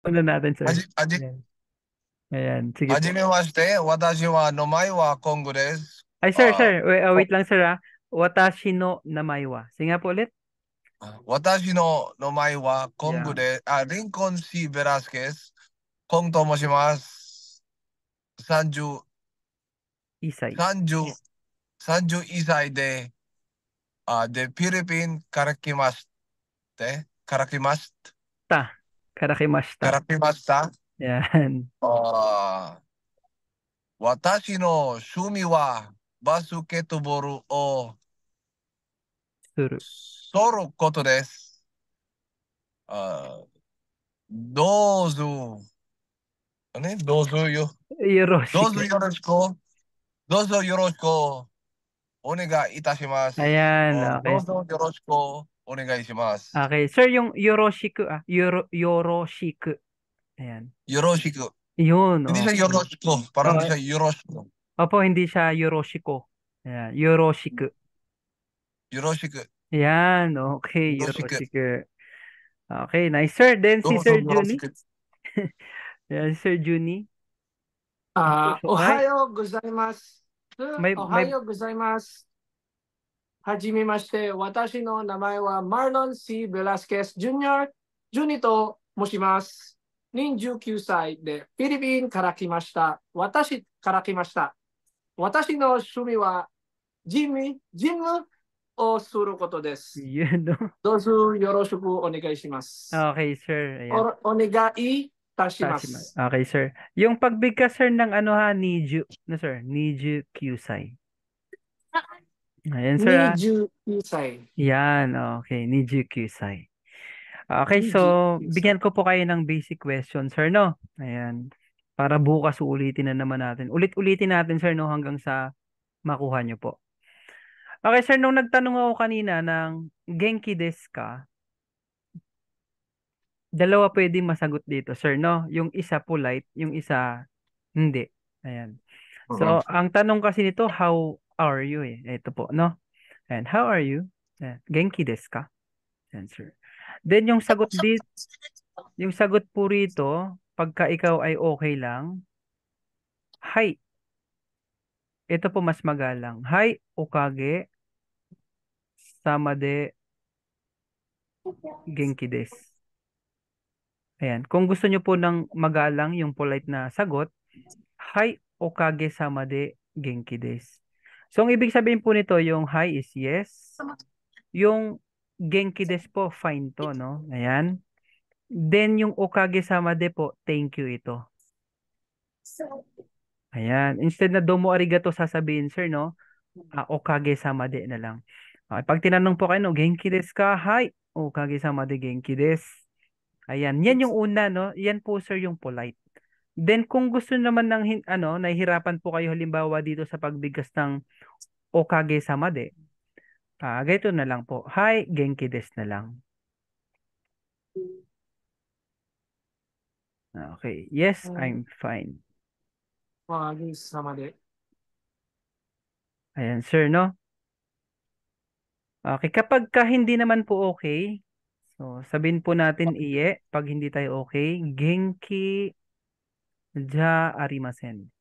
Una natin, sir. はじ、Ayan. Ayan. Sige はじ po. めまして。私は名前はコングです。Ay, sir, sir. Wait lang, sir, ah. Watashi no namaiwa. Sige nga po ulit. 私の名前はコング Yan. で、リンコン・シー・ベラスケス。コンと申します。30、Isay. 30、31歳で、フィリピンから来まして、から来まし、Ta. Karakimashita. から来ました。Yan. あ私の趣味はバスケットボールを Suru. ソることです。あどうぞ、ね、どうぞ Yoroshike. よろしく、どうぞよろしくお願いいたします。Ayan. どう Okay. ぞよろしくお願いします。Okay. Sir, yung Yoroshiku, ah. Yoroshiku. Ayan. よろしく。Yun, Hindi siya よ okay. ろしく。Parang hindi Oh, siya よろしく。opo, hindi siya Yoroshiko. Ayan. Yoroshiku. よろしく。Yan. Okay. よろしく。Yoroshiku. Okay. Nice, sir. Then ど si うぞ Sir よろし Juni. く。Yan, Sir Juni. Ay, おはようございます。may おはようございます。はじめまして。私の名前はマーロン C. Velasquez Jr. ジュニと申します。29歳でフィリピンから来ました。私から来ました。私の趣味はジムをすることです。yun, no? どうぞよろしくお願いします。Okay, sir. Ayan. お願いいたしま Tashima. す。Okay, sir. Yung pagbigkas, sir, ng ano ha, Niju. No, sir. Niju Kyusai. Ayan, sir, ah. 29歳。Yan, okay. Niju Kyusai. Okay, so, 29歳。bigyan ko po kayo ng basic question, sir, no? Ayan. Para bukas ulitin na naman natin. Ulit-ulitin natin, sir, no? Hanggang sa makuha nyo po. Okay, sir, nung nagtanong ako kanina ng Genki desu ka, dalawa pwedeng masagot dito, sir, no? Yung isa polite, yung isa hindi. Ayan. So, ang tanong kasi nito, how are you eh? Ito po, no? And how are you? Ayan. Genki desu ka? Ayan, sir. Then yung sagot po rito, pagka ikaw ay okay lang, hi. Ito po mas magalang. Hi, okage, sama de genki desu. Ayan. Kung gusto nyo po ng magalang, yung polite na sagot, hi, okage sama de genki desu. So, ang ibig sabihin po nito, yung hi is yes. Yung genki desu po, fine to, no? Ayan. Then, yung okage sama de po, thank you ito. Ayan. Instead na domo arigato sasabihin, sir, no? Okage sama de na lang. Okay, pag tinanong po kayo, no, genki desu ka? Hi, okage sama de genki desu. Ayan. Yan yung una, no? Yan po, sir, yung polite. Then, kung gusto naman ng, nahihirapan po kayo halimbawa dito sa pagbigkas ng okage sama de, ganito na lang po. Hi, genki desu na lang. Okay. Yes, I'm fine. おかげさまで。Ayan, sir, no? Okay, kapag ka hindi naman po okay, so sabihin po natin iye, pag hindi tayo okay, genki ja arimasen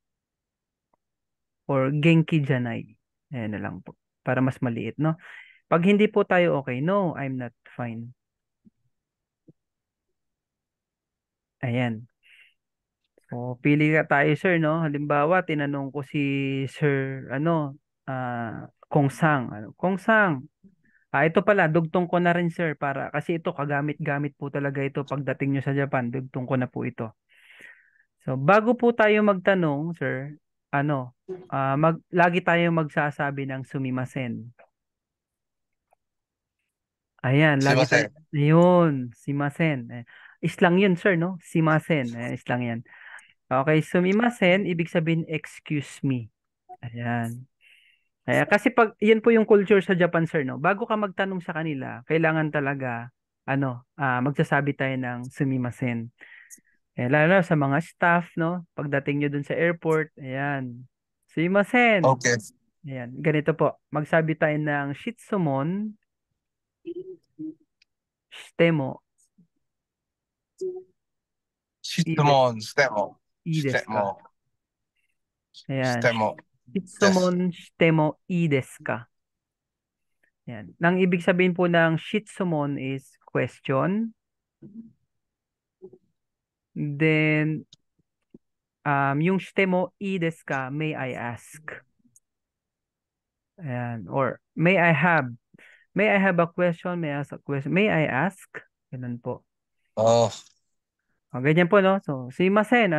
or genki janai. Ayan na lang po. Para mas maliit, no? Pag hindi po tayo okay, no, I'm not fine. Ayan. So, pili ka tayo, sir, no? Halimbawa, tinanong ko si Sir, Kong Sang. Kong Sang, ito pala, dugtong ko na rin, sir, para, kasi ito, kagamit-gamit po talaga ito pagdating nyo sa Japan, dugtong ko na po ito. So, bago po tayo magtanong, sir, lagi tayo magsasabi ng sumimasen. Ayan, lagi tayo, すいません。yun, simasen. Islang yun, sir, no? Simasen, islang yan. Okay, sumimasen, ibig sabihin, excuse me. Ayan. Kasi pag, yan po yung culture sa Japan, sir, no? Bago ka magtanong sa kanila, kailangan talaga, magsasabi tayo ng sumimasen. Lalo sa mga staff, no? Pagdating nyo dun sa airport, ayan. Sumimasen. Okay. Ayan, ganito po. Magsabi tayo ng shitsumon, shitemo, Shitsumon, stemo. ii desu ka? Stemo. Ayan. Stemo. Shitsumon shitemo ii desu ka? Ayan. Nang ibig sabihin po ng shitsumon is question. Then, yung shitemo ii desu ka, may I ask? Ayan. Or, may I have a question? May I ask a question? May I ask? Ganun po. Oh, Ganyan po, no? So, sumimasen,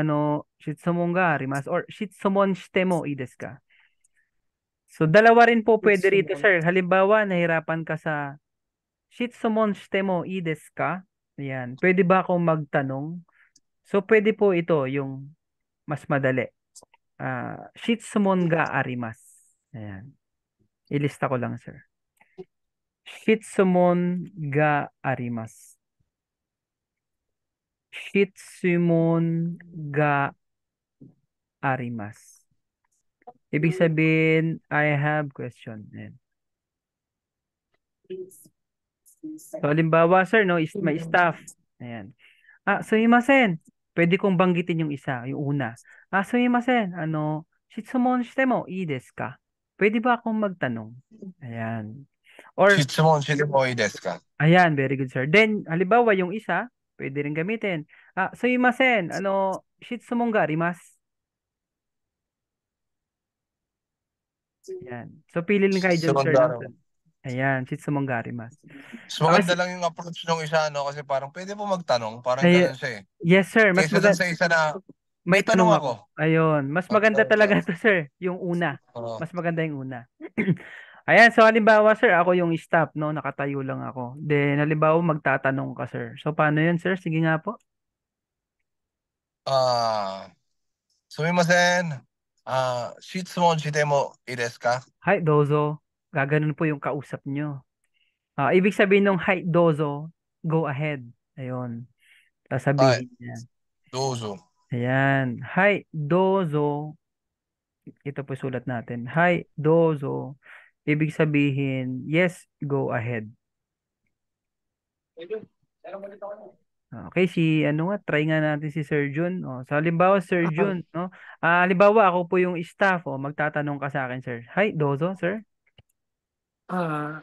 shitsumon ga arimasu or shitsumon shite mo ii desu ka? So, dalawa rin po pwede rito, sir. Halimbawa, nahirapan ka sa shitsumon shite mo ii desu ka? Ayan. Pwede ba akong magtanong? So, pwede po ito, yung mas madali. Shitsumon ga arimasu. Ayan. Ilista ko lang, sir. Shitsumon ga arimasu. Shitsumon ga arimasu. Ibig sabihin, I have question. Ayan. So, halimbawa, sir, no, may staff. Ayan. Sumimasen. Pwede kong banggitin yung isa, yung una. Sumimasen, shitsumon shite mo ii desu ka? Pwede ba akong magtanong? Ayan. Or, shitsumon shitemo ii desu ka? ayan, very good, sir. Then, halimbawa, yung isa, pwede rin gamitin. Sumimasen, shitsumon ga arimasu? Ayan. So, pili lang kayo dyan, Shitsumon sir. ga No? arimasu. Ayan, shitsumon ga arimasu. Mas maganda lang yung approach ng isa, no? Kasi parang pwede po magtanong. Parang Ay, ganun siya eh. yes, sir. Mas Kaysa dun sa isa na, may may tanong tanong ako. Ayun. Mas maganda Magtanong talaga ka. to, sir. Yung una. Oo. Mas maganda yung una. Ayan, so halimbawa, sir, ako yung staff, no? Nakatayo lang ako. Then, halimbawa, magtatanong ka, sir. So, paano yun, sir? Sige nga po. Sumimasen. Shitsumon shitemo ii desu ka? Hi, dozo. Gaganon po yung kausap nyo. Ibig sabihin ng hi, dozo, go ahead. Ayun. Sasabihin niya. Dozo. Ayan. Hi, dozo. Ito po sulat natin. Hi, dozo. Ibig sabihin, yes, go ahead. Okay, try nga natin si Sir Jun. So, halimbawa, Sir Jun, no? Halimbawa, ako po yung staff, magtatanong ka sa akin, sir. Hi, dozo, sir.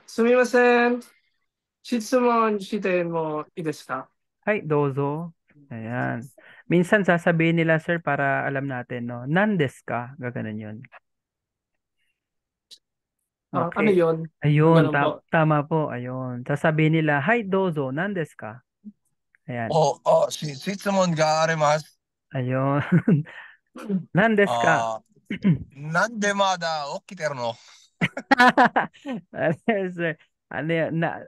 すみません。質問してもいいですか？ Hi, dozo. Ayan. Minsan sasabihin nila, sir, para alam natin, no? Nandes ka? Gaganon yun. Ano Okay. yun? Ayun, Ganun po. tama po. Ayun. Sasabihin nila, Hi, dozo, nandes ka? Ayan. Shitsumon ga arimasu. Ayun. Nandes ka? Nande mada okiteru no? Sir,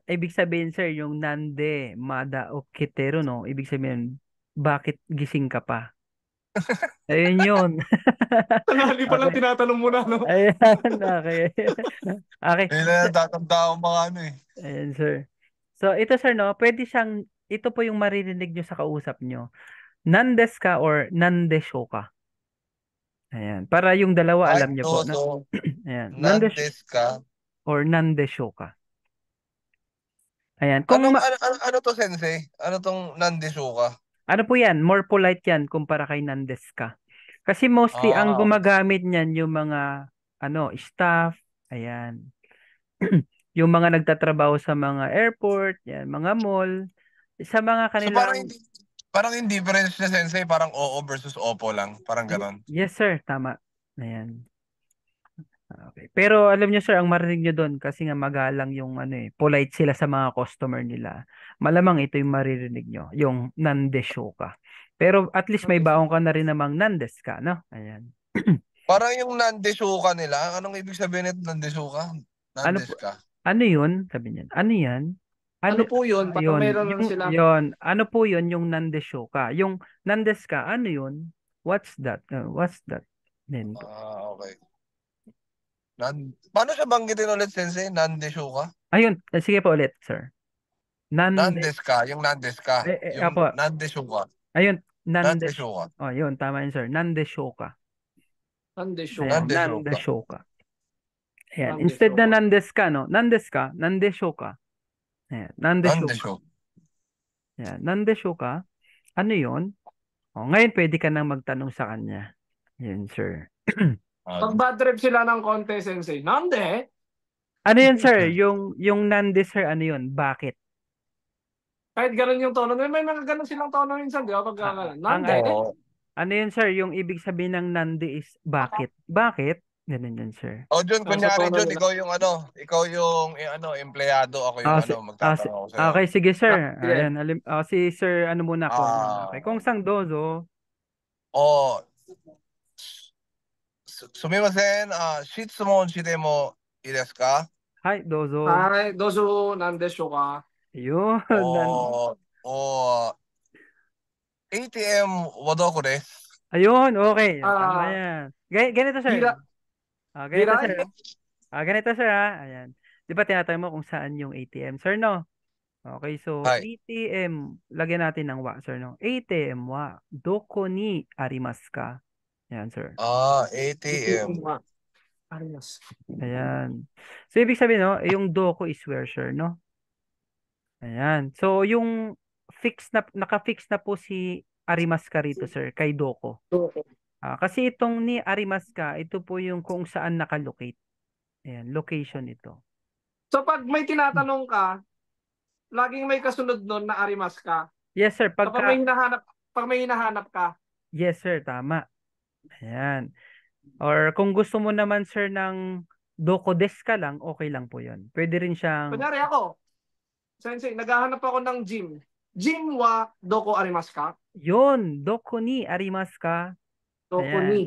ibig sabihin, sir, yung nande, mada, o kitero, no? Ibig sabihin, bakit gising ka pa? Ayun yun. Tanghali pa lang Okay. tinatanong mo na, no? Ayan, okay. Okay. Hindi na tatanda akong mga ano eh. Ayan, sir. So, ito, sir, no? Ito po yung maririnig nyo sa kausap nyo. Nandes ka or nandesyo ka? Ayan. Para yung dalawa, Hi, alam nyo po. dozo. Ayan. Nandes ka? Or nandesyo ka? Ayan. Ano to, sensei? Ano tong nandesu ka? Ano po yan? More polite yan kumpara kay nandes ka. Kasi mostly ang gumagamit niyan yung mga staff, ayan. Yung mga nagtatrabaho sa mga airport, yan, mga mall, sa mga So kanilang parang yung difference na sensei, parang oo versus opo lang. Parang ganon. Yes, sir, tama. Ayan. Okay. Pero alam niyo, sir, ang marinig niyo doon kasi nga magalang yung polite sila sa mga customer nila. Malamang ito yung maririnig niyo, yung nandesyo ka. Pero at least may baon ka na rin namang nandes ka, no? Ayan. Parang yung nandesu ka nila. Anong ibig sabihin nito nandesu ka? Ano Nandes ka? Ano yun? Sabi niyan. Ano yan? Ano po yun? Parang meron lang sila. Yun. Ano po yun yung nandesyo ka? Yung nandes ka, ano yun? What's that? What's that? Then, Okay. Paano siya banggitin ulit, sensei? Nandesu ka? ayun. Sige po ulit, sir. Nandes ka. Yung nandes ka. Yung Apo. nandesu ka. Ayun. Nandesu ka. Oh, yun. Tama yun, sir. Nandesyo ka. Nandesyo. Ayan, Nandesyo ka. nandesyo ka. Ayan. Nandesyo Instead na ka. nandes ka, no? Nandes ka, nandesyo ka. Ayan. Nandesyo ka. Nandesu. Ayan. Nandesyo ka. Ano yun? O, ngayon pwede ka nang magtanong sa kanya. Yan, sir. Pag bad trip sila ng konti, sensei. Nande? Ano yan, sir? Yung nande, sir, ano yun? Bakit? Kahit ganun yung tono. May mga ganun silang tono minsan, di ba? Pag ganun. Ang Nande? Oo. ano yun, sir? Yung ibig sabihin ng nande is bakit? Bakit? Ganun yun, sir. O, Jun, Sa kunyari, tono Jun, nila. ikaw yung empleyado, ako yung magtatanong ako sa'yo. Okay, sige, sir. Sige. Ayan, si sir, ano muna kung, okay, kung sang dozo, O, すみません、質問してもいいですか？ hi, dozo. Ay, dozo, nande syo ka. Yun. o, ATM はどこです？ Ayun, okay. Tama Ah, yan. Ganito, sir. gira, Ganito, giray? sir. Ganito, sir, ha. Ayan. Di ba tinatanong mo kung saan yung ATM, sir, no? Okay, so はい。ATM, lagyan natin ng wa, sir, no? ATM wa, doko ni arimasu ka? Ayan, sir. ATM. Arias. Ayan. So, ibig sabihin, no, yung doko is where, sir, no? Ayan. So, yung naka-fix na po si arimasu ka rito, sir, kay doko. Kasi itong ni arimasu ka, ito po yung kung saan nakalocate. Ayan, location ito. So pag may tinatanong ka, laging may kasunod nun na arimas ka. Yes, sir. Kapag may hinahanap ka. Yes, sir. Tama. Ayan. Or kung gusto mo naman, sir, ng doko desu ka lang, okay lang po yun. Pwede rin siyang, Kunyari ako, sensei, naghahanap ako ng gym. Gym wa doko arimas ka? yun, doko ni arimasu ka? Doko Ayan. ni.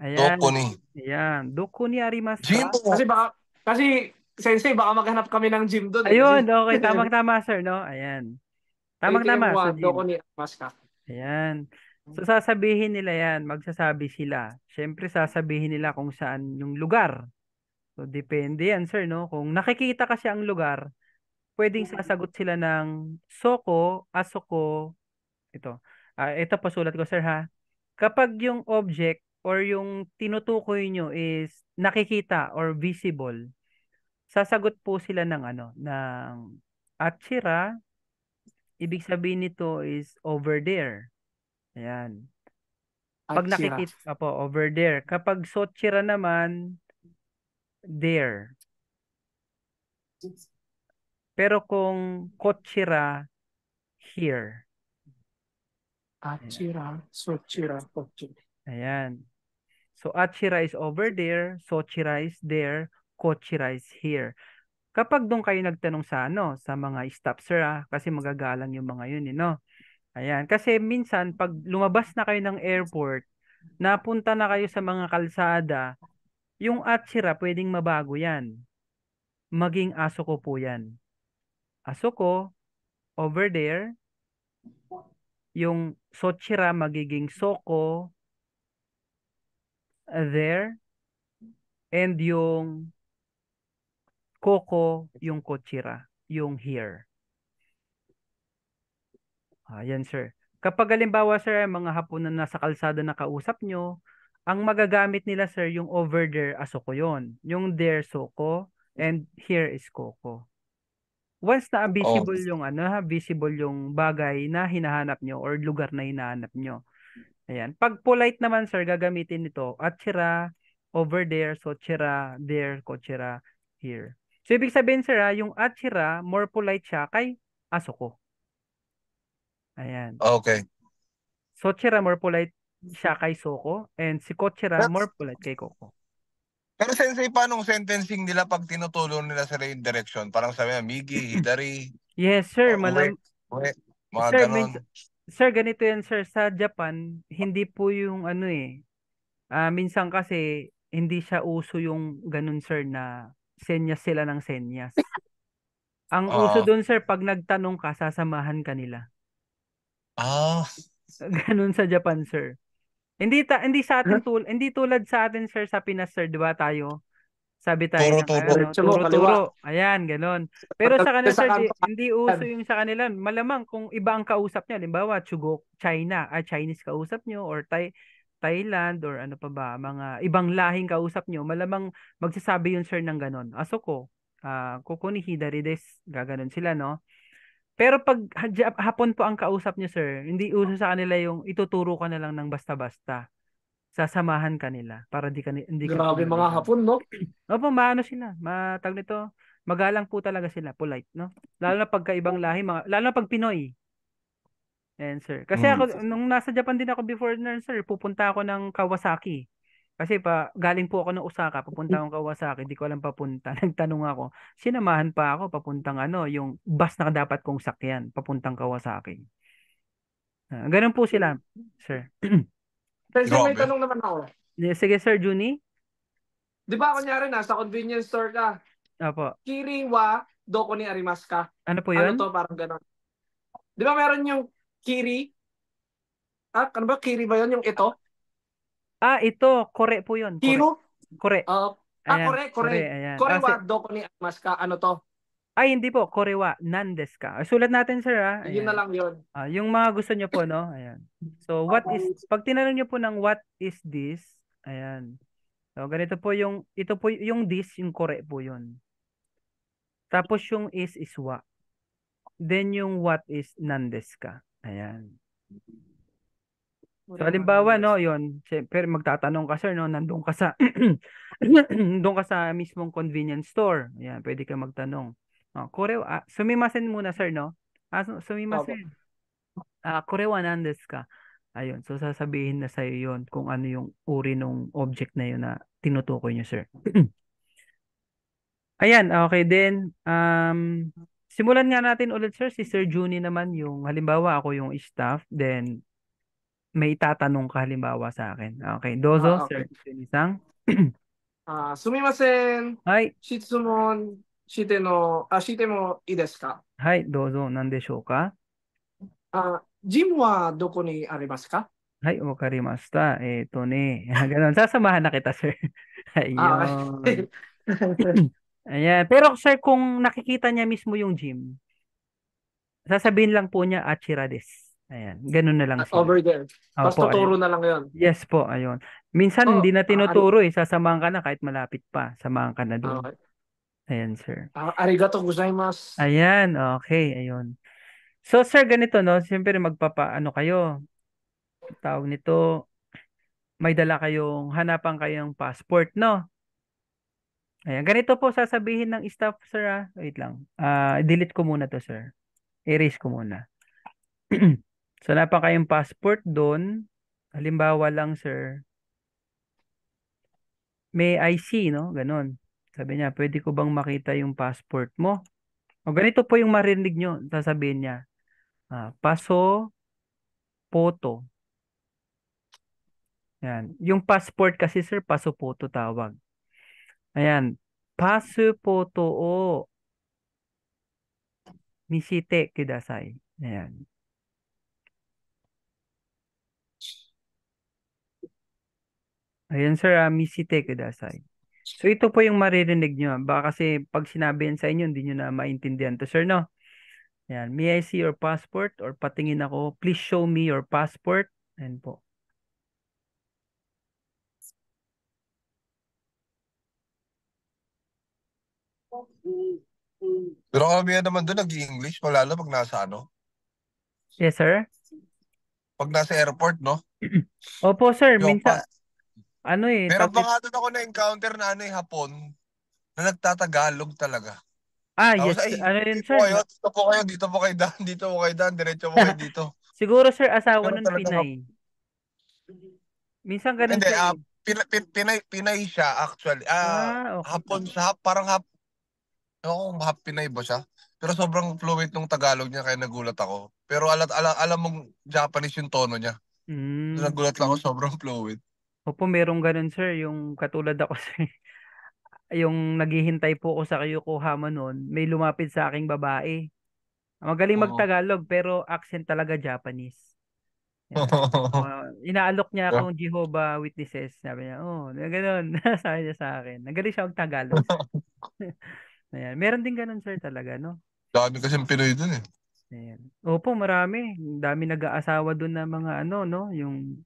Ayan. Doko ni. Ayan. Doko ni arimasu Gym ka? Kasi sensei, baka maghanap kami ng gym doon eh. Ayun, Kasi, okay. Tamang-tama, sir, no? Ayan. ATM Tamang-tama sa wa doko gym. ni arimas ka. Ayan. So, sasabihin nila yan. Magsasabi sila. Siyempre, sasabihin nila kung saan yung lugar. So, depende yan, sir, no? Kung nakikita kasi ang lugar, pwedeng sasagot sila ng soko, asoko, ito. Ito pasulat ko, sir, ha? Kapag yung object or yung tinutukoy nyo is nakikita or visible, sasagot po sila ng ano, ng achira. Ibig sabihin nito is over there. Ayan. Pag Achira. nakikita po, over there. Kapag sochira naman, there. Pero kung kochira, here. Achira, sochira, kochira. Ayan. So, achira is over there, sochira is there, kochira is here. Kapag doon kayo nagtanong sa ano, sa mga staff, sir, kasi magagalang yung mga yun, no? Ayan. Kasi minsan, pag lumabas na kayo ng airport, napunta na kayo sa mga kalsada, yung achira, pwedeng mabago yan. Maging asoko po yan. Asoko, over there. Yung sochira, magiging soko, there. And yung koko, yung kochira, yung here. Yan, sir. Kapag halimbawa, sir, mga hapon na nasa kalsada na kausap nyo, ang magagamit nila, sir, yung over there, asoko yon. Yung there, soko, and here is koko. Once na Oh. visible yung ano, visible yung bagay na hinahanap nyo or lugar na hinahanap nyo. Ayan. Pag polite naman, sir, gagamitin nito, achira, over there, sochira, there, kochira, here. So, ibig sabihin, sir, yung achira, more polite siya kay asoko. Ayan. Okay. Sochira, more polite siya kay Soko. And si Kochira, more polite kay Koko. Pero sensei, paano sentencing nila pag tinutulong nila sa yung direction? Parang sabi na, Migi, Hidari, Yes, sir. uwi, mga Sir, ganon. sir, ganito yan, sir. Sa Japan, hindi po yung ano eh. Minsan kasi, hindi siya uso yung ganun, sir, na senyas sila ng senyas. Ang uso Oo. doon, sir, pag nagtanong ka, sasamahan ka nila. Ganun sa Japan, sir. Hindi sa atin hindi tulad sa atin, sir, sa Pinas, sir, 'di ba tayo? Sabi tayo ng Turo-turo. ano, Diretso mo, kaliwa. turo-turo. Ayan, ganun. Pero sa kanila, Sa sir, kanto. hindi uso yung sa kanila. Malamang kung iba ang kausap niya, halimbawa, Chinese kausap niyo or Thailand or ano pa ba, mga ibang lahing kausap niyo, malamang magsasabi yun, sir, ng ganun. Asoko, koko ni hidari desu, gaganon sila, no? Pero pag hapon po ang kausap niyo, sir, hindi uso sa kanila yung ituturo ka na lang ng basta-basta. Sasamahan ka nila para hindi ka Grabe mga pinaligaw. hapon, no? Opo, maano sila, matag nito, magalang po talaga sila, polite, no? Lalo na pagka ibang lahi, lalo na pag Pinoy. Ayan, sir. Kasi Mm. ako, nung nasa Japan din ako before na, sir, pupunta ako ng Kawasaki. Kasi galing po ako ng Osaka, papunta akong Kawasaki, di ko alam papunta. Nagtanong ako, sinamahan pa ako papuntang yung bus na dapat kong sakyan, papuntang Kawasaki. Ganun po sila, sir. Sensei, may Grabe. tanong naman ako. Sige, sir, Juni. Di ba, kunyari, nasa convenience store ka, Opo. Kiri wa doko ni arimasu ka? Ano po Ano yun? to, parang gano'n. Di ba meron yung Kiri? Ano ba? Kiri ba yun? Yung ito? Ito, kore po yun, kore. Kiro? Kore. Ayan, Kore, kore, kore. ayan. Kore wa doko ni arimasu ka? Ano to? Hindi po, korewa, nandes ka. Sulat natin, sir, Yun na ayan. lang yun. Yung mga gusto nyo po, no? Ayan. So, pag tinanong nyo po ng what is this? Ayan. So, ganito po ito po, yung this, yung kore po yun. Tapos yung is wa. Then yung what is nandes ka. Ayan. So, halimbawa, no, yun, siyempre magtatanong ka, sir, no, nandun ka sa, nandun ka sa mismong convenience store. Ayan, pwede ka magtanong. Sumimasen muna, sir, no? Opo. Sumimasen. Korewa nandes ka. Ayun, so sasabihin na sa'yo yun kung ano yung uri ng object na yun na tinutukoy nyo, sir. Ayan, okay din. Simulan nga natin ulit, sir. Si Sir Juni naman yung, halimbawa, ako yung staff, then may itatanong ka halimbawa sa akin. Okay, Dozo, Okay. Sir Juni-san. Sumimasen, Hi, shitsumon, shite mo ii desu ka? hi, Dozo, nandesho ka? Gym wa doko ni arimasu ka? Hi, wakarimashita. Eto ne. Ganun, sasamahan na kita, sir. Okay. Ayun. Ayan. Pero sir, kung nakikita niya mismo yung gym, sasabihin lang po niya Achira des. Ayan. Ganun na lang siya. Over there. Tapos Opo, tuturo ayun. na lang yun. Yes po, ayun. Minsan Oh, hindi na tinuturo eh. Sasamahan ka na kahit malapit pa. Samahan ka na doon. okay. Ayan, sir. Arigato gozaimasu. Ayan, okay, ayun. So, sir, ganito, no? Siyempre, magpapaano kayo. Tawag nito, may dala kayong, hanapan kayong passport, no? Ayan, ganito po sasabihin ng staff, sir, Wait lang. Delete ko muna to, sir. Erase ko muna. So, wala pa kayong passport doon. Halimbawa lang, sir, may IC, no? Ganon. Sabi niya, pwede ko bang makita yung passport mo? O ganito po yung marinig nyo. Sasabihin niya, paso, photo. Yan. Yung passport kasi, sir, paso photo tawag. Ayan. Pasu photo o misite kudasai. Ayan. Ayan, sir, misite kudasai. So, ito po yung maririnig nyo. Baka kasi pag sinabi yan sa inyo, hindi nyo na maintindihan to, sir, no? Ayan. May I see your passport? Or patingin ako, please show me your passport. Ayan po. Pero karamihan naman doon nag-i-English, lalo pag nasa Yes, sir? pag nasa airport, no? Opo, sir. Yung Minsan, Meron pa nga doon ako na-encounter na hapon na nagtatagalog talaga. Tapos Yes. Ano yun, dito po sir? kayo, dito po kayo, dito po kayo daan, dito po kayo daan, diretso po kayo dito. Siguro, sir, asawa Pero nun talaga, Pinay. Minsan ganun hindi, siya eh. Pinay siya actually. Okay. Hapon sa parang ako kung Pinay ba siya? Pero sobrang fluent nung Tagalog niya kaya nagulat ako. Pero alam mong Japanese yung tono niya. So, Mm. nagulat lang ako sobrang fluent. Opo, merong ganun, sir. Yung katulad ako, sir. Yung naghihintay po ako sa Yokohama noon, may lumapit sa aking babae. Magaling Oo. magtagalog, pero accent talaga Japanese. Yan. Inaalok niya akong Jehovah Witnesses. Sabi niya, ganun. Sabi niya sa akin. Nagaling siya magtagalog, sir. Ayan. Meron din ganun, sir, talaga, no? Dami kasing Pinoy dun eh. Ayan. Opo, marami. Dami nag-aasawa doon na mga no? Yung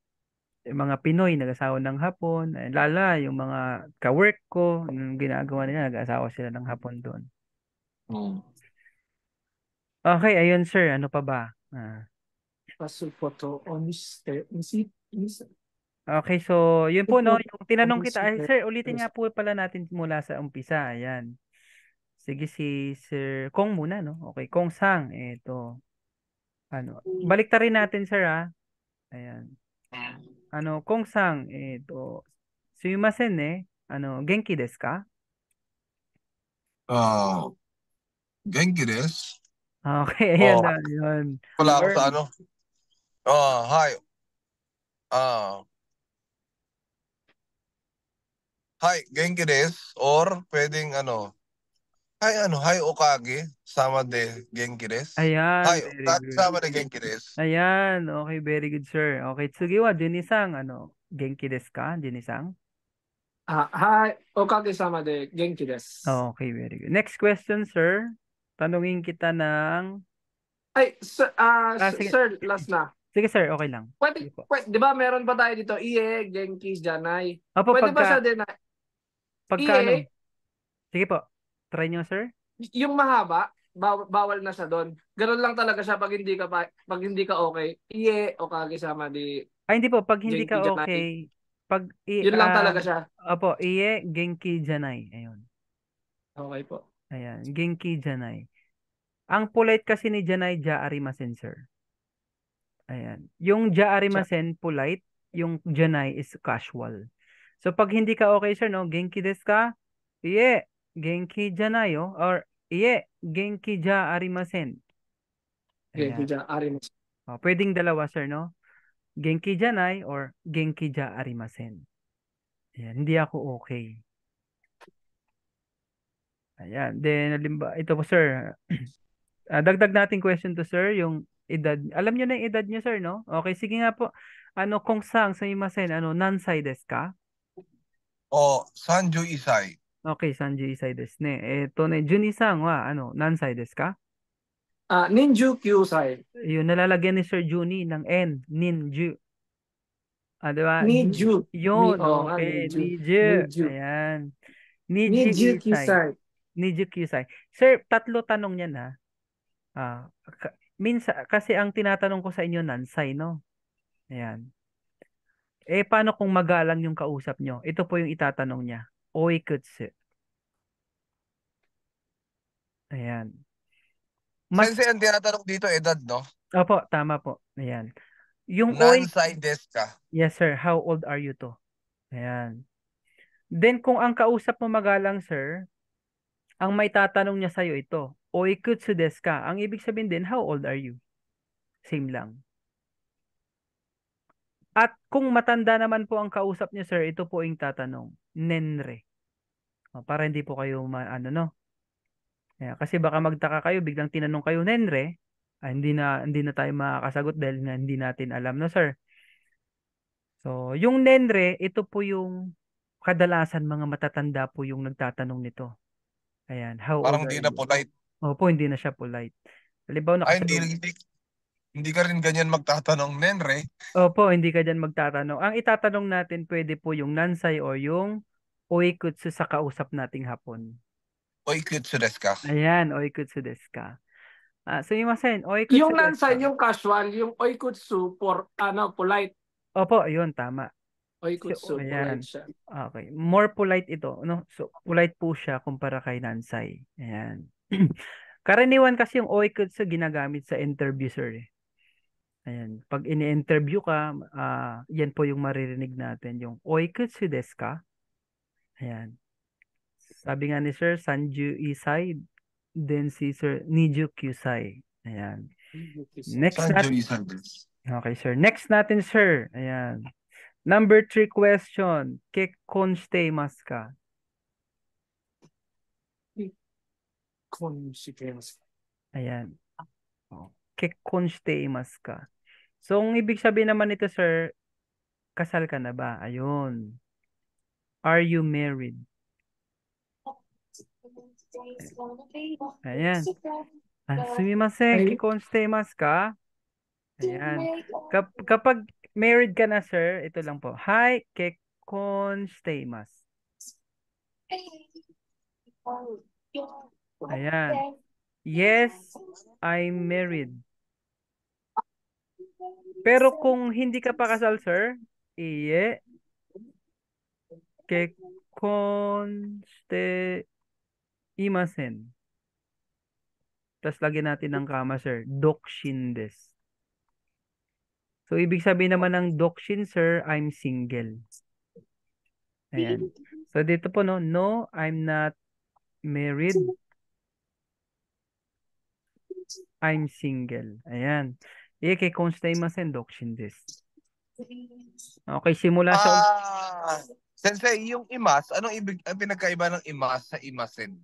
mga Pinoy nag-asawa ng Hapon. Lala, yung mga ka-work ko, yung ginagawa nila, nag-asawa sila ng Hapon doon. Hmm. Okay, ayun sir. Ano pa ba? Pasupoto, oniste, isi, Okay, so yun po no, yung tinanong kita. Ay, oniste, sir, ulitin nga po pala natin mula sa umpisa. Ayan. Sige, si Sir Kong muna, no? Okay, Kong Sang. Ito. Ano, baliktarin natin, sir, ha? Ayan. Ano, Kong Sang. Ito. Sumimasen, eh. Ano, genki desu ka? Ah, Genki desu. Okay, ayan Oh, na. Yun. wala ako Or, sa ano. Hi. Ah, hi, Genki desu. Or pwedeng ano, hi Okage. Sama de Genki desu. ayan, Hi, very Okage good. sama de Genki desu. Ayan, okay, very good, sir. Okay, Tsugiwa, Junisang, ano, genki desu ka, Junisang? Hi, okage-sama de genki desu. Okay, very good. Next question, sir. Tanungin kita ng... Ay, sir, Sige. sir, last na. Sige, sir, okay lang. Sige po. Di ba meron pa tayo dito, Iye, Genki, Janay. Opo, Pwede ba siya din na, pagka ano? Iye, Sige po. Try nyo, sir. yung mahaba, bawal na siya doon. Ganun lang talaga siya pag hindi ka okay. Iye, okage-sama di Ay, hindi po. Pag hindi Genki, ka Janay. okay, pag, Yun lang talaga siya. opo, iye, genki janai. Ayun. Okay po. Ayan, genki janai. Ang polite kasi ni janai, ja arimasen, sir. Ayan. Yung ja Siya. arimasen, polite. Yung janai is casual. So, pag hindi ka okay, sir, no? Genki desu ka? Iye, genki janai, oh. Or, iye, genki ja arimasen. Genki, Ayan. arimasu. Pwedeng dalawa, sir, no? Genki janai or genki ja arimasen. Ayan, hindi ako okay. Ayan. Then, ito po, sir. Dagdag natin question to, sir, yung edad. Alam nyo na yung edad nyo, sir, no? Okay, sige nga po. Ano, kung sang, sumimasen, ano, nansai desu ka? Sanju Isai. Okay, Sanji Isai desu ne. Juni-san wa, ano, nansai desu ka? Ninju Kyusai. Yung nalalagyan ni Sir Juni ng N, ninju. Di ba? Niju. Yun, Nga, okay. Niju. Niju. Niju. Ayan. Niji Niju Isai. Kyusai. Niji Kyusai. Sir, tatlo tanong yan, ha? Minsan, kasi ang tinatanong ko sa inyo, nansay, no? Ayan. Paano kung magalang yung kausap nyo? Ito po yung itatanong niya. Oikutsu. Ayan. Mas, Sensei, ang tinatanong dito, edad, no? opo, tama po. Ayan. Yung Nansai desu ka. yes sir, how old are you to? Ayan. Then kung ang kausap mo magalang, sir, ang may tatanong niya sa'yo ito, Oikutsu desu ka? Ang ibig sabihin din, how old are you? Same lang. At kung matanda naman po ang kausap niya, sir, ito po yung tatanong, Nenre. Para hindi po kayo, ano, no? Kasi baka magtaka kayo, biglang tinanong kayo, Nenre, hindi na tayo makakasagot dahil nga hindi natin alam, no, sir? So, yung Nenre, ito po yung kadalasan mga matatanda po yung nagtatanong nito. Ayan, how old Parang are di na you? polite. Opo, hindi na siya polite. Halimbawa, Ay, hindi ka rin ganyan magtatanong, Nenre. Opo, hindi ka dyan magtatanong. Ang itatanong natin pwede po yung nansay o yung oikutsu sa kausap nating hapon. Oikutsu desu ka. Ayan, oikutsu desu ka? Sumimasen, oikutsu Yung desu ka? nansay, yung casual, yung oikutsu for, polite. Opo, yun, tama. So, Oikutsu, polite ayan. siya. Okay. More polite ito, no? So, polite po siya kumpara kay Nansay. Ayan. Karaniwan kasi yung oikutsu ginagamit sa interview, sir. Ayan. Pag ini-interview ka, yan po yung maririnig natin. Yung oikutsu desu ka? Ayan. Sabi nga ni Sir, Sanju Isai, then si Sir Niju Kyusai. Ayan. Next Sanju natin. Isai desu. Okay, sir. Next natin, sir. Ayan. Number 3 question. Kekkon shiteimasu ka? Consequence. Ayan. Kekkon shiteimasu ka? So, ang ibig sabihin naman nito, sir, kasal ka na ba? Ayun. Are you married? Ayan. Sumimasen, Ay, kekkon shiteimasu ka? Ayan. Kapag married ka na, sir, ito lang po. Hi, kekkon shiteimasu. Ayan. Yes, I'm married. Pero kung hindi ka pa kasal, sir, iye, kekonste imasen. Tapos lagyan natin ng kama, sir. Dokshin des. So, ibig sabihin naman ng dokshin, sir, I'm single. Ayan. So, dito po, no, no, I'm not married. I'm single. Ayan. Iye, kekonste imasen, dokshin des. Okay, simula sa Sensei, yung imas, ang pinagkaiba ng imas sa imasin?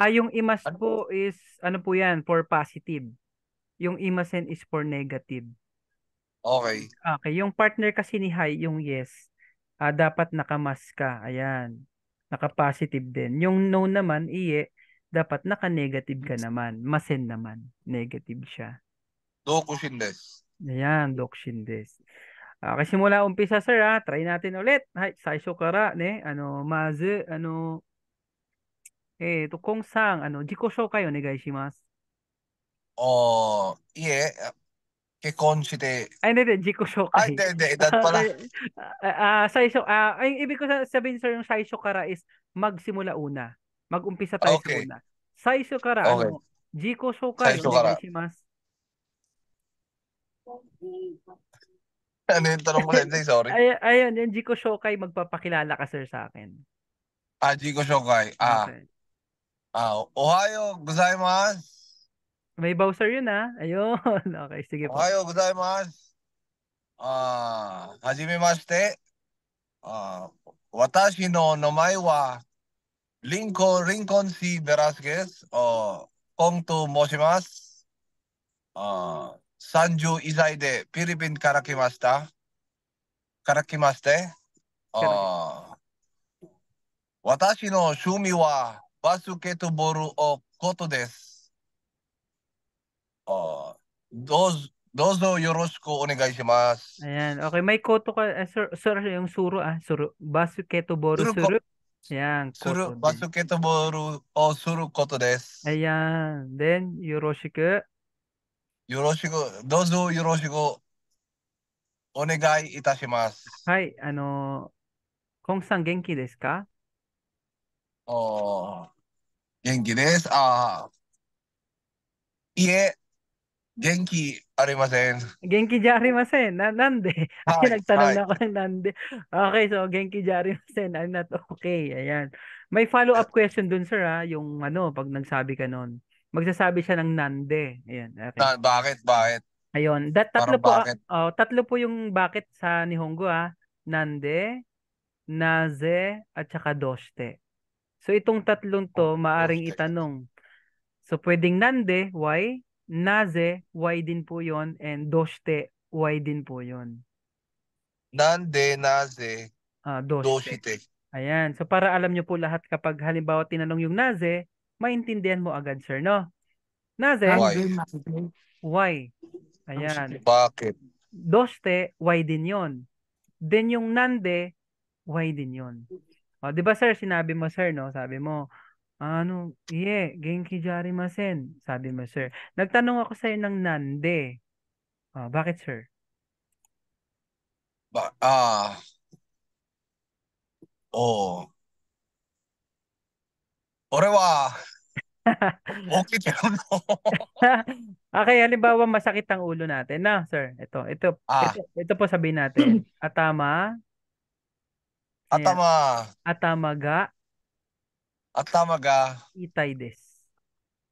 yung imas Ano? po is, ano po yan, for positive. Yung imasen is for negative. Okay. Okay, yung partner kasi ni Hai, yung yes, dapat nakamas ka. Ayan. Naka-positive din. Yung no naman, iye, dapat naka-negative ka naman. Masen naman. Negative siya. Dokushin des. Ayan, dokshin des. Okay, simula umpisa, sir, try natin ulit. Hai, saisho kara, ne, mazu, tukong-sang, jiko shoukai onegai shimasu. Iye, kekonshite. Ay, hindi, jiko Ay, shoukai. hindi, edad pala. Okay. Ay, ibig ko sabihin, sir, yung saisho kara is magsimula una. Mag-umpisa tayo sa Okay. una. Saisho kara, Okay. jiko shoukai Saisho kara. onegai shimasu. Ano yung tanong mo, Sensei? Sorry. Ayun, yung jiko shoukai, magpapakilala ka, sir, sa akin. Jiko Shokai. Okay. Ohayo gozaimasu. May bowser yun, Ayun. Okay, sige po. Ohayo gozaimasu. Hajimemashite. Watashi no namae wa Lincoln C. Velasquez. Kong to moshimasu. 31歳でフィリピンから来ました。から来まして。私の趣味はバスケットボールをことです。どうぞよろしくお願いします。 Ayan. Okay, may koto ka, sir, yung suro, suro. Basketball suro. Ayan, する koto バ din. スケットボールをすることです。 Ayan. Then, yoroshiku. よろしく、どうぞよろしくお願いいたします。 Hi, kong-san genki desu ka? 元気です。いえ、元気ありません。 Genki jarimasen. Nande. Ay, はい、 nagtanong はい。 na ako ng nande. Okay, so genki jarimasen. I'm not okay. Ayan. May follow-up question dun, sir, yung pag nagsabi ka nun. Magsasabi siya ng nande. Ayan, okay. Bakit? Bakit? Ayun, Parang bakit? tatlo po yung bakit sa Nihongo, Nande, naze, at saka doshite. So itong tatlong to maaring itanong. So pwedeng nande, why? Naze, why din po yon, and doshite, why din po yon. なんで、なぜ、どう Doshite. して。 Ayan. So para alam nyo po lahat kapag halimbawa tinanong yung naze, maintindihan mo agad, sir, no? Naze, Why? why? Ayan. Bakit? Doshite, why din yon. Then yung nande, why din yon. O, di ba, sir, sinabi mo, sir, no? Sabi mo, genki jarimasen. Sabi mo, sir. Nagtanong ako sa'yo ng nande. Bakit, sir? Ore wa, okay lang no. Okay, halimbawa masakit ang ulo natin, na, sir. Ito po sabihin natin. Ayan. Atama ga Itay des.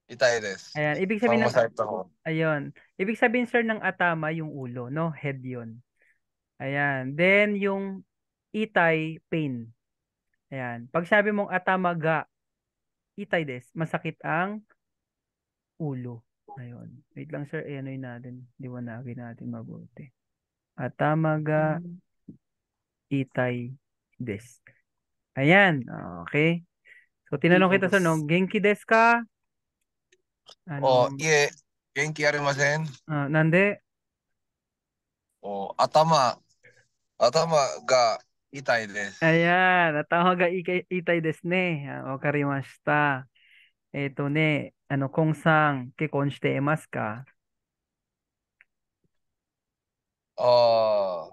itay desu. Ayan, ibig Pang sabihin ng, masakit ako. ayun. Ibig sabihin, sir, ng atama yung ulo, no? Head yun. Ayan. Then, yung itay, pain. Ayan. Pag sabi mong atama ga itay des, masakit ang ulo. Ayun. Wait lang, sir. Ayan yun natin. Liwanagin natin mabuti. Atama ga itay des. Ayan. Okay. So, tinanong kita, sir, no? Genki desu ka? Ie, genki arimasen. Nande? Atama ga itay desu. Ayan. Atama ga itay desu ne. Wakarimashita. kung sang kikonshitemasu ka? あ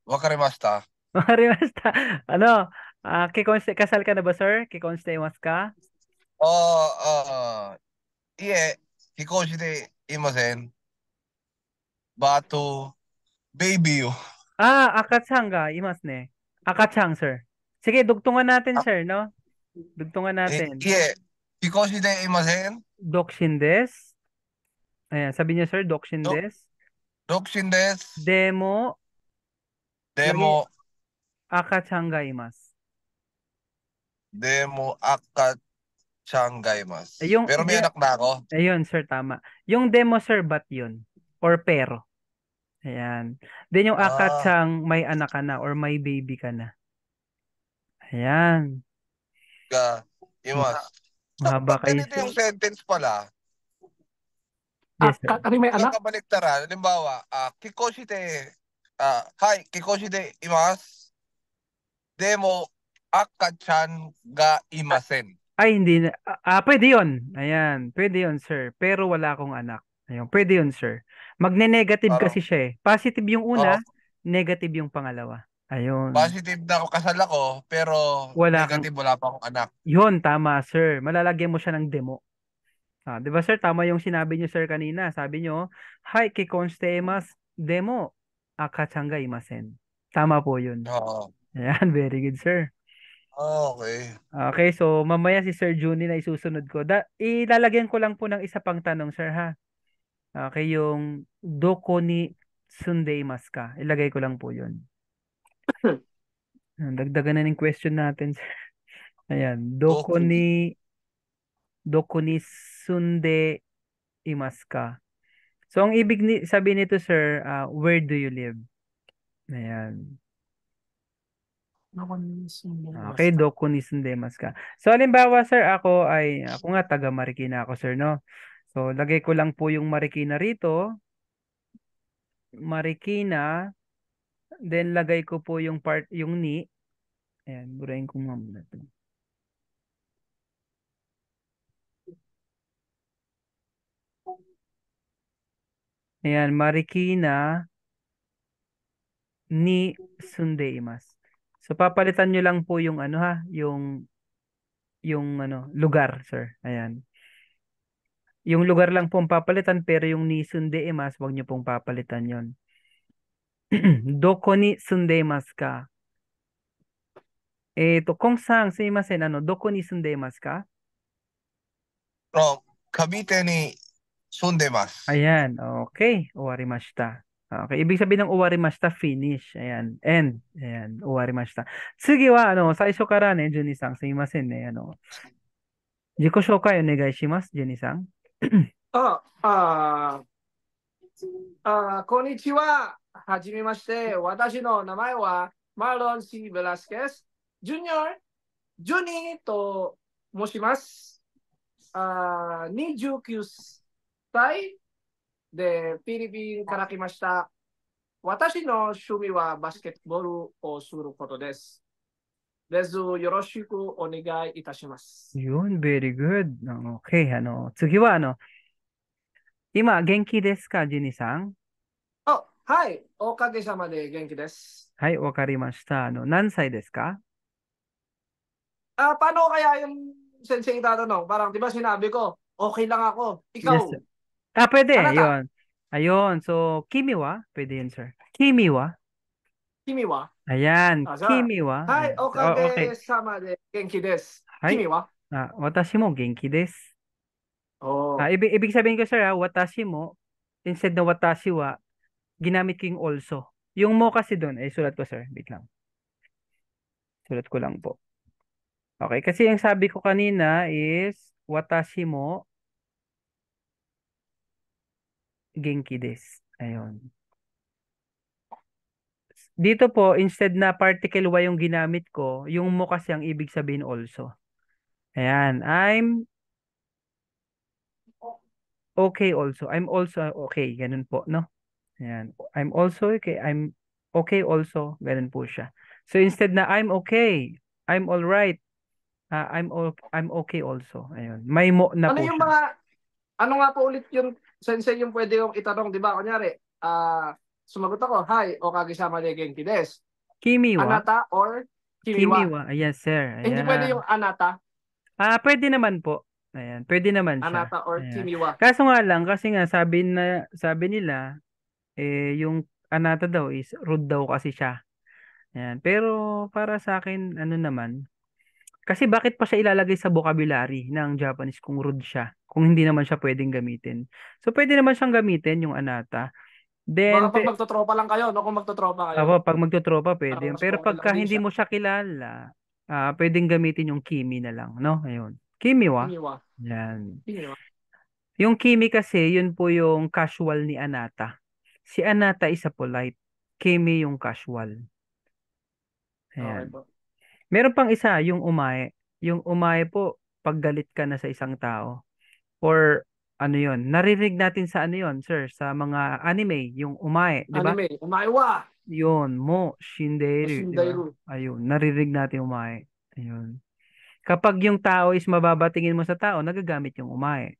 わかりました。 Marimasta. Ano? Kasal ka na ba, sir? Kikonshitemasu ka? いえ、飛行士でいません。バート、ベイビーを。Akachang ga, imas ne. Akachang, sir. Sige, dugtungan natin, あ、sir, no? Dugtungan い natin. え、飛行士でいません。 Dokshin des. Ayan, sabi niyo, sir, dokshin ど、des. 独身です。Demo, で lagi, も、akachang ga imas. 赤ちゃんがいま Eh, す。Yung, Pero may di- anak na ako. ayun, sir, tama. Yung demo, sir, ba't yun? Or pero? Ayan. Then yung Ah, akachang may anak ka na or may baby ka na. Ayan. がいま Ma- す。Mahaba Pag kayo, ganito sir. yung sentence pala, Yes, sir. Ano may anak? pagkakabaliktaran, halimbawa, hi, kikoshite imasu. Demo, akka-chan ga imasen. Ay, hindi na. Pwede yun. Ayan. Pwede yun, sir. Pero wala akong anak. Ayun. Pwede yun, sir. Magne-negative kasi Parang, siya eh. Positive yung oh, una, negative yung pangalawa. Ayun. positive na ako, kasal ako, pero Wala kang, negative, wala pa akong anak. yun, tama, sir. Malalagyan mo siya ng demo. 'Di ba, sir? Tama yung sinabi niyo, sir, kanina. Sabi niyo, Hai, kikonsteimas demo. Akachanga imasen. Tama po yun. Oo. Ayan, very good, sir. Okay. Okay, so mamaya si Sir Juni na isusunod ko. Ilalagyan ko lang po ng isa pang tanong, sir, ha? Okay, yung doko ni sundaimasu ka. Ilagay ko lang po yun. Dagdagan na ng question natin, sir. Ayan, Dokuni. doko ni sundaimasu ka. So, ang ibig sabihin nito, sir, where do you live? Ayan. Okay, doko ni sundaimasu ka. So, halimbawa, sir, ako nga, taga Marikina ako, sir, no? So, lagay ko lang po yung Marikina rito. Marikina. Then, lagay ko po yung ni. Ayan, burahin ko nga muna ito. Ayan, Marikina ni sundaimasu. So, papalitan nyo lang po yung ano ha, yung lugar, sir. Ayan. Yung lugar lang pong papalitan, pero yung ni sundaimasu, wag nyo pong papalitan yon. Doko ni sundaimasu ka? Kung saan, sumimasen, doko ni sundaimasu ka? Cavite ni sundemas. Ayan, okay. Owarimashita. Okay, ibig sabihin ng owarimashita, finish. Ayan, end. Ayan, owarimashita. Tsugi wa, saisho kara ne, Juni-san, sumimasen ne, Ziko shoukai onegai shimasu, Juni-san. あ、こんにちは。はじめまして。私の名前はマロン・シー・ベラスケス。ジュニア、ジュニーと申します。29歳でフィリピンから来ました。私の趣味はバスケットボールをすることです。です。よろしくお願いいたします。 Yun, very good. Okay, tsugi wa, ima, genki desu ka, Juni-san? はい。おかげさまで元気です。 Hai, wakarimashita. Nansai desu ka? Paano kaya yung sensei itatanong? Parang, di ba sinabi ko, okay lang ako. Ikaw, Yes, sir. Pwede, Anata, yun. Ayun, so, kimi wa? Pwede yun, sir. Kimi wa? kimi wa? Ayan, じゃあ、kimi wa? はい、 Ayan. お So, か okay. げさまで元気です。 Hai, 君は watashi mo genki desu. おー Ibig sabihin ko, sir, watashi mo, instead na watashi wa, ginamit ko yung also. Yung mo kasi doon, sulat ko, sir. Wait lang. Sulat ko lang po. Okay, kasi yung sabi ko kanina is, watashi mo genki desu. Ayun. Dito po, instead na particle wa yung ginamit ko, yung mo kasi ang ibig sabihin also. Ayan, I'm okay also. I'm also okay. Ganun po, no? Ayan. I'm also okay. I'm okay also. Ganun po siya. So instead na I'm okay, I'm all right, I'm okay also. Ayun. May mo na Ano po yung siya. mga, ano nga po ulit yung sensei yung pwede yung itanong, di ba? Kunyari, sumagot ako, hi, okage-sama de genki desu. Kimiwa. Anata or kimiwa. Kimiwa. Yes, sir. Hindi pwede Ayan. yung anata, Pwede naman po. Ayan, pwede naman siya. anata or Ayan. kimiwa. Kaso nga lang, kasi nga sabi nila, yung anata daw is rude daw kasi siya. Ayan. Pero para sa akin, ano naman, kasi bakit pa siya ilalagay sa vocabulary ng Japanese kung rude siya? Kung hindi naman siya pwedeng gamitin. So, pwede naman siyang gamitin yung anata. Baka Then, pag magtotropa lang kayo, no? Kung magtotropa kayo, pag magtutropa, pwede parang yun. mas Pero okay lang pagka din hindi siya. mo siya kilala, pwedeng gamitin yung kimi na lang, no? Ayun. Kimiwa. Kimiwa. Yan. Kimiwa. Yung kimi kasi, yun po yung casual ni Anata. Si Anata is a polite. Kimi yung casual. Okay Ayan. po. Meron pang isa, yung umae. Yung umae po, pag galit ka na sa isang tao. Or ano yun, naririnig natin sa ano yun, sir, sa mga anime, yung umae, di ba? Anime, umaiwa. Yun, mo, shinderu, di ba? Shindairu. Ayun, naririnig natin umae. Ayun. Kapag yung tao is mababatingin mo sa tao, nagagamit yung umae.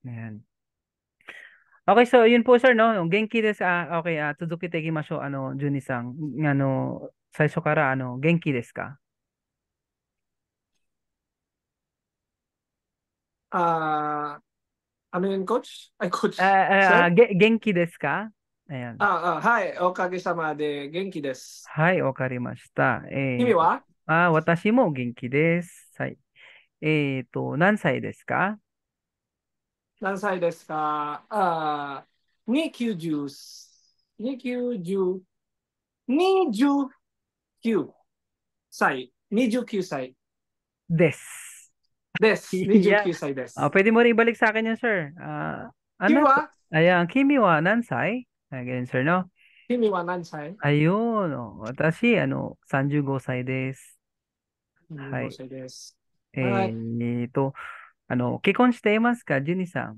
Ayan. Okay, so yun po sir, no? Genki desu, okay, Suzuki Tekimasho, Juni-san, Saisho kara, Genki desu ka? Ah, ano yun, coach? Ay, coach. Sir? Genki desu ka? Ayan. Hi, okage-sama de genki desu. Hai, wakarimashita. Kimi wa? Watashi mo genki desu. Sai. Nansai desu ka? Nansai desu ka? 290, 290, 29歳。29歳 Desu. です。Yeah. 29歳で Pwede mo rin ibalik sa akin yun, sir. 君 Ano? は Ayan, kimi wa nansai? Ganyan, sir, no? 君は何歳 Ayun, watashi, 35歳です。は ?25 い。歳です。えはい。結婚していますか、ジュニさん？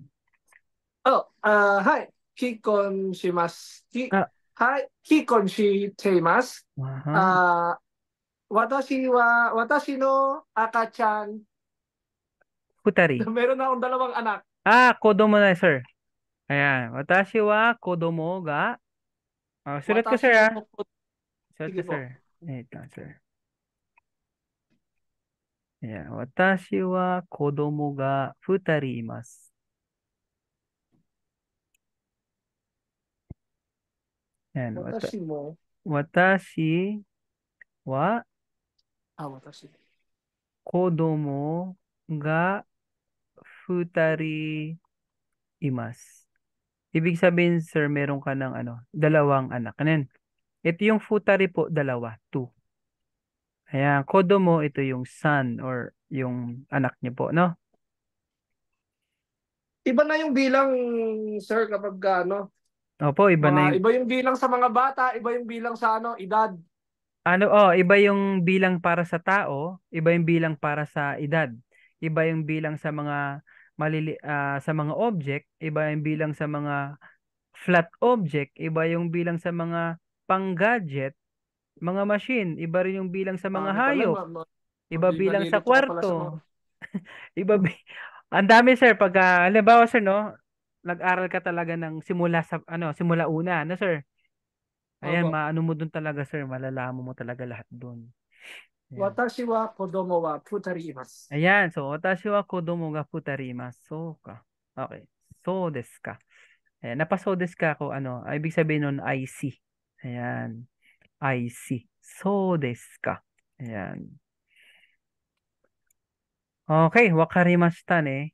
はい。結婚します。あ、はい。結婚しています。は私の赤ちゃん、二人。meron na akong dalawang anak. Kodomo na, sir. Ayan, watashi wa kodomo ga. Sulat ko, sir, Watashi ah. no, Sulat ko, sige po. sir. Ito, sir. Ayan, watashi wa kodomo ga futari imasu. Ayan, Watashi mo. watashi wa Watashi. kodomo ga futari imasu. Ibig sabihin, sir, meron ka ng dalawang anak. Ano yan? Ito yung futari po, dalawa, two. Ayan, kodomo, ito yung son or yung anak niyo po, no? Iba na yung bilang, sir, kapag Opo, iba na yung, iba yung bilang sa mga bata, iba yung bilang sa edad. iba yung bilang para sa tao, iba yung bilang para sa edad. Iba yung bilang sa mga sa mga object, iba yung bilang sa mga flat object, iba yung bilang sa mga pang-gadget, mga machine, iba rin yung bilang sa mga Ano pala, hayop, iba bilang sa malilito ka pala sa mga... kwarto. Iba, ang dami sir, pag halimbawa sir, no, nag-aral ka talaga ng simula una, no sir? Ayan, Opo. maano mo dun talaga sir, malalaman mo talaga lahat dun. Ayan. Watashi wa kodomo wa futari imasu. Ayan, so, watashi wa kodomo ga futari imasu. So ka. Okay. So desu ka. Ayan, napaso desu ka ako, ibig sabihin nun, I see. Ayan. I see. So desu ka. Ayan. Okay, wakarimashita ne.